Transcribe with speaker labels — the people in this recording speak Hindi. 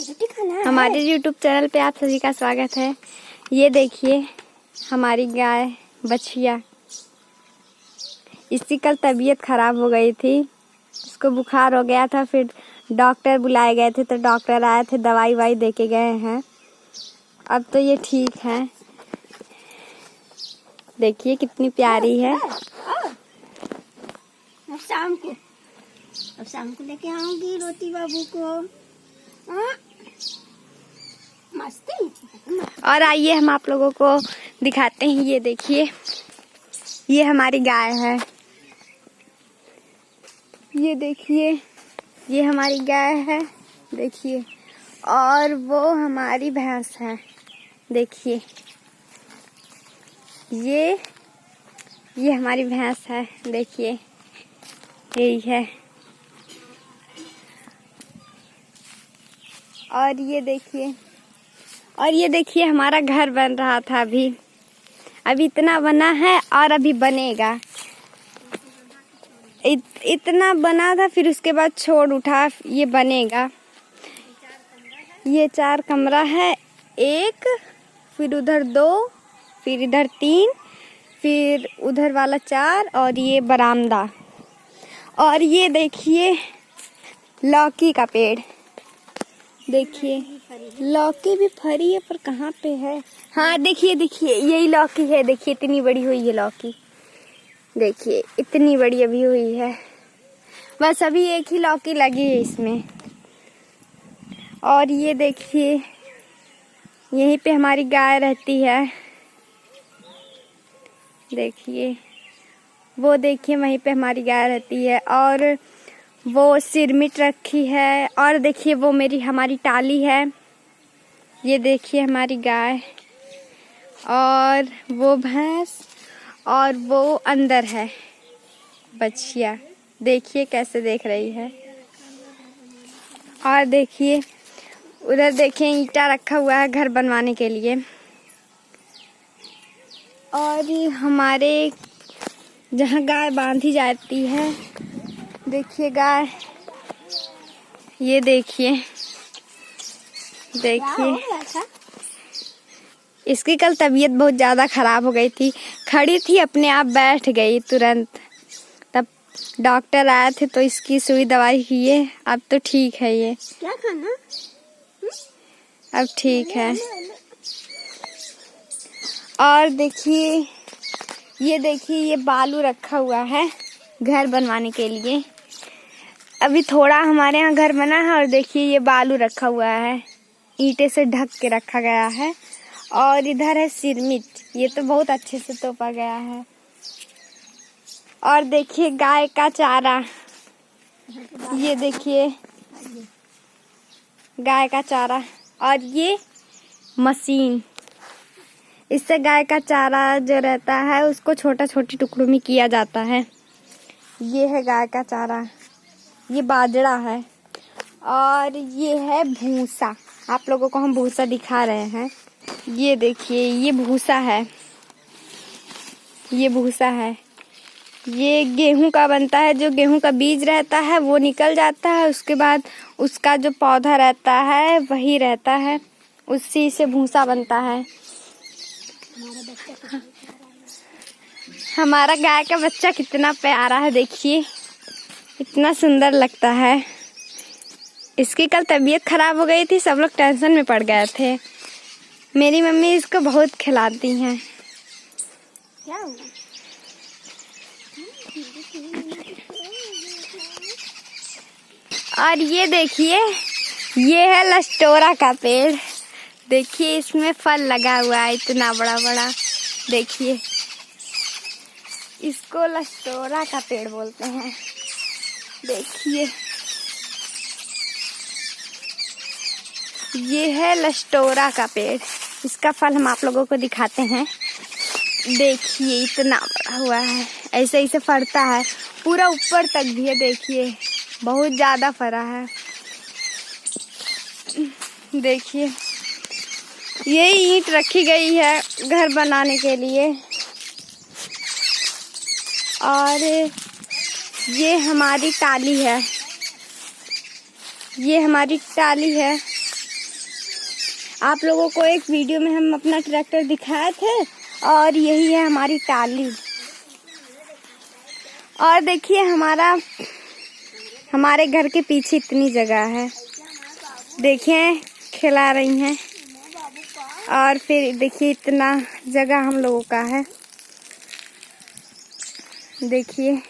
Speaker 1: हमारे YouTube चैनल पे आप सभी का स्वागत है। ये देखिए हमारी गाय बछिया, इसकी कल तबीयत खराब हो गई थी, इसको बुखार हो गया था। फिर डॉक्टर बुलाए गए थे तो डॉक्टर आए थे, दवाई वाई दे के गए हैं। अब तो ये ठीक है। देखिए कितनी प्यारी है।
Speaker 2: अब शाम को लेके आऊंगी रोटी बाबू को। मस्ती।
Speaker 1: और आइए हम आप लोगों को दिखाते हैं। ये देखिए, ये हमारी गाय है। ये देखिए, ये हमारी गाय है। देखिए, और वो हमारी भैंस है। देखिए, ये हमारी भैंस है। देखिए, यही है। और ये देखिए हमारा घर बन रहा था। अभी इतना बना है और अभी बनेगा। इतना बना था, फिर उसके बाद छोड़ उठा। ये बनेगा। ये 4 कमरा है, एक, फिर उधर 2, फिर इधर 3, फिर उधर वाला 4, और ये बरामदा। और ये देखिए लौकी का पेड़। देखिए लौकी भी फरी है, पर कहाँ पे है? हाँ देखिए यही लौकी है। देखिए इतनी बड़ी हुई है लौकी। देखिए इतनी बड़ी अभी हुई है। बस अभी एक ही लौकी लगी है इसमें। और ये देखिए यहीं पे हमारी गाय रहती है। देखिए वो, देखिए वहीं पे हमारी गाय रहती है। और वो सिरमिट रखी है। और देखिए वो हमारी टाली है। ये देखिए हमारी गाय, और वो भैंस, और वो अंदर है बछिया। देखिए कैसे देख रही है। और देखिए उधर देखिए ईंटा रखा हुआ है घर बनवाने के लिए। और ये हमारे जहाँ गाय बांधी जाती है, देखिए गाय, ये देखिए इसकी कल तबीयत बहुत ज़्यादा खराब हो गई थी। खड़ी थी, अपने आप बैठ गई तुरंत। तब डॉक्टर आए थे तो इसकी सुई दवाई किए। अब तो ठीक है। ये
Speaker 2: क्या खाना?
Speaker 1: अब ठीक है। और देखिए ये बालू रखा हुआ है घर बनवाने के लिए। अभी थोड़ा हमारे यहाँ घर बना है, और देखिए ये बालू रखा हुआ है, ईंटे से ढक के रखा गया है। और इधर है सिरमिट, ये तो बहुत अच्छे से तोपा गया है। और देखिए गाय का चारा। ये देखिए गाय का चारा। और ये मशीन, इससे गाय का चारा जो रहता है उसको छोटे टुकड़ों में किया जाता है। ये है गाय का चारा। ये बाजरा है। और ये है भूसा। आप लोगों को हम भूसा दिखा रहे हैं। ये देखिए ये भूसा है। ये भूसा है। ये गेहूं का बनता है। जो गेहूं का बीज रहता है वो निकल जाता है, उसके बाद उसका जो पौधा रहता है वही रहता है, उसी से भूसा बनता है। हमारा गाय का बच्चा कितना प्यारा है। देखिए इतना सुंदर लगता है। इसकी कल तबीयत खराब हो गई थी, सब लोग टेंशन में पड़ गए थे। मेरी मम्मी इसको बहुत खिलाती हैं।
Speaker 2: क्या हुआ?
Speaker 1: और ये देखिए ये है लस्टोरा का पेड़। देखिए इसमें फल लगा हुआ है इतना बड़ा बड़ा। देखिए इसको लस्टोरा का पेड़ बोलते हैं। देखिए ये है लस्टोरा का पेड़। इसका फल हम आप लोगों को दिखाते हैं। देखिए इतना बड़ा हुआ है, ऐसे ऐसे फरता है, पूरा ऊपर तक भी है। देखिए बहुत ज़्यादा फरा है। देखिए ये ईंट रखी गई है घर बनाने के लिए। और ये हमारी टाली है। ये हमारी टाली है। आप लोगों को एक वीडियो में हम अपना ट्रैक्टर दिखाए थे और यही है हमारी टाली। और देखिए हमारे घर के पीछे इतनी जगह है, देखिए खिला रही हैं। और फिर देखिए इतना जगह हम लोगों का है, देखिए।